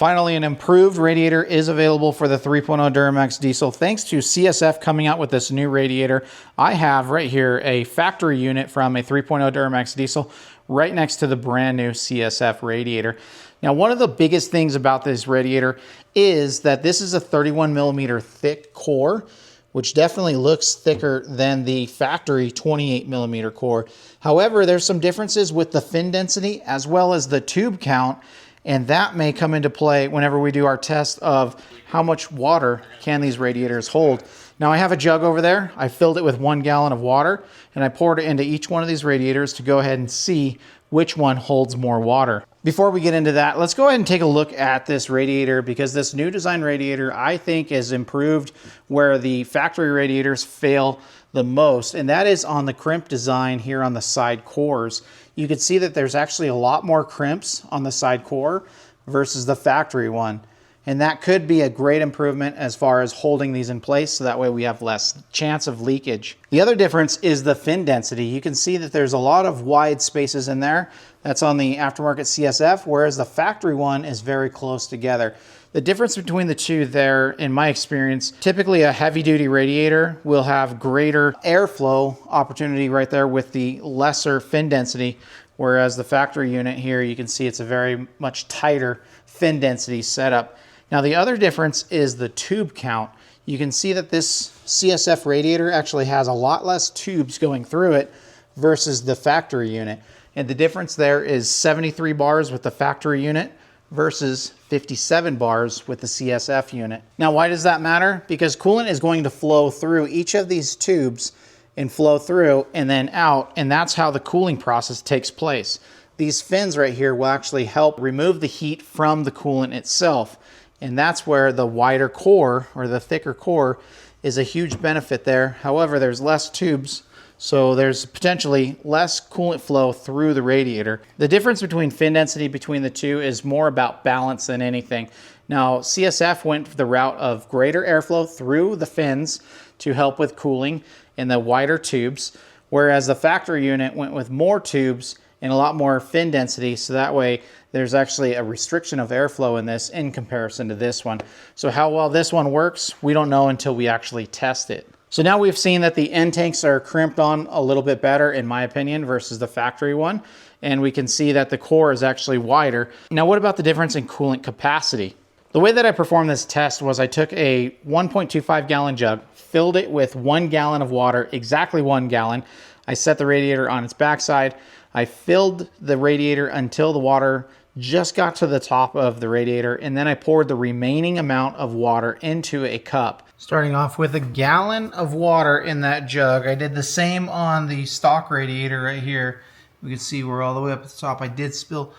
Finally, an improved radiator is available for the 3.0 Duramax diesel thanks to CSF coming out with this new radiator. I have right here a factory unit from a 3.0 Duramax diesel right next to the brand new CSF radiator. Now, one of the biggest things about this radiator is that this is a 31 millimeter thick core, which definitely looks thicker than the factory 28 millimeter core. However, there's some differences with the fin density as well as the tube count, and that may come into play whenever we do our test of how much water can these radiators hold. Now, I have a jug over there. I filled it with 1 gallon of water, and I poured it into each one of these radiators to go ahead and see which one holds more water. Before we get into that, let's go ahead and take a look at this radiator, because this new design radiator, I think, is improved where the factory radiators fail the most, and that is on the crimp design here on the side cores. You can see that there's actually a lot more crimps on the side core versus the factory one. And that could be a great improvement as far as holding these in place, so that way we have less chance of leakage. The other difference is the fin density. You can see that there's a lot of wide spaces in there. That's on the aftermarket CSF, whereas the factory one is very close together. The difference between the two there, in my experience, typically a heavy-duty radiator will have greater airflow opportunity right there with the lesser fin density, whereas the factory unit here, you can see it's a very much tighter fin density setup. Now, the other difference is the tube count. You can see that this CSF radiator actually has a lot less tubes going through it versus the factory unit. And the difference there is 73 bars with the factory unit versus 57 bars with the CSF unit. Now, why does that matter? Because coolant is going to flow through each of these tubes and flow through and then out, and that's how the cooling process takes place. These fins right here will actually help remove the heat from the coolant itself, and that's where the wider core or the thicker core is a huge benefit there. However, there's less tubes, so there's potentially less coolant flow through the radiator. The difference between fin density between the two is more about balance than anything. Now, CSF went the route of greater airflow through the fins to help with cooling in the wider tubes, whereas the factory unit went with more tubes and a lot more fin density, so that way there's actually a restriction of airflow in this in comparison to this one. So how well this one works, we don't know until we actually test it. So now we've seen that the end tanks are crimped on a little bit better, in my opinion, versus the factory one. And we can see that the core is actually wider. Now, what about the difference in coolant capacity? The way that I performed this test was I took a 1.25 gallon jug, filled it with 1 gallon of water, exactly 1 gallon. I set the radiator on its backside. I filled the radiator until the water just got to the top of the radiator, and then I poured the remaining amount of water into a cup. Starting off with 1 gallon of water in that jug. I did the same on the stock radiator right here. We can see we're all the way up at the top. I did spill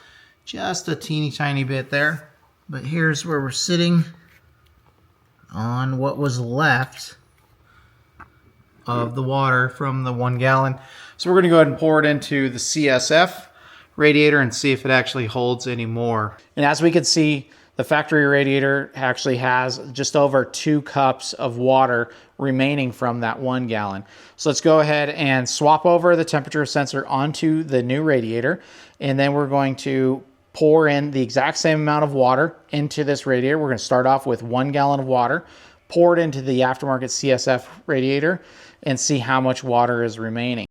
just a teeny tiny bit there, but here's where we're sitting on what was left of the water from the 1 gallon. So we're going to go ahead and pour it into the CSF radiator and see if it actually holds any more. And as we can see, the factory radiator actually has just over 2 cups of water remaining from that 1 gallon. So let's go ahead and swap over the temperature sensor onto the new radiator, and then we're going to pour in the exact same amount of water into this radiator. We're going to start off with 1 gallon of water, pour it into the aftermarket CSF radiator, and see how much water is remaining.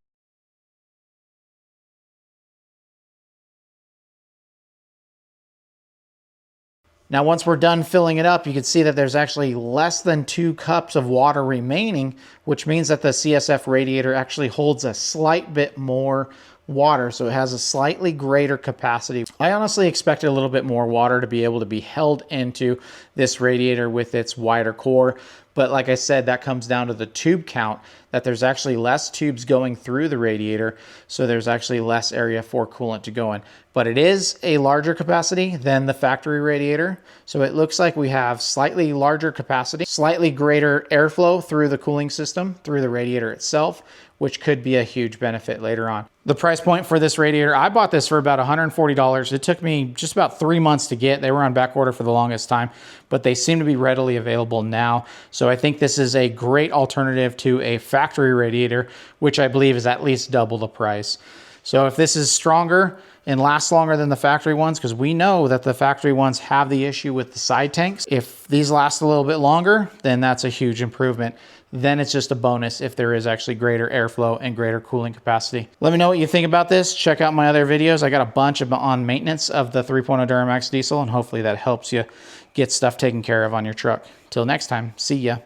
Now, once we're done filling it up, you can see that there's actually less than 2 cups of water remaining, which means that the CSF radiator actually holds a slight bit more water, so it has a slightly greater capacity. I honestly expected a little bit more water to be able to be held into this radiator with its wider core, but like I said, that comes down to the tube count, that there's actually less tubes going through the radiator, so there's actually less area for coolant to go in. But it is a larger capacity than the factory radiator, so it looks like we have slightly larger capacity, slightly greater airflow through the cooling system, through the radiator itself, which could be a huge benefit later on. The price point for this radiator, I bought this for about $140. It took me just about 3 months to get. They were on back order for the longest time, but they seem to be readily available now. So I think this is a great alternative to a factory radiator, which I believe is at least double the price. So if this is stronger and last longer than the factory ones, because we know that the factory ones have the issue with the side tanks. If these last a little bit longer, then that's a huge improvement. Then it's just a bonus if there is actually greater airflow and greater cooling capacity. Let me know what you think about this. Check out my other videos. I got a bunch on maintenance of the 3.0 Duramax diesel, and hopefully that helps you get stuff taken care of on your truck. Till next time, see ya.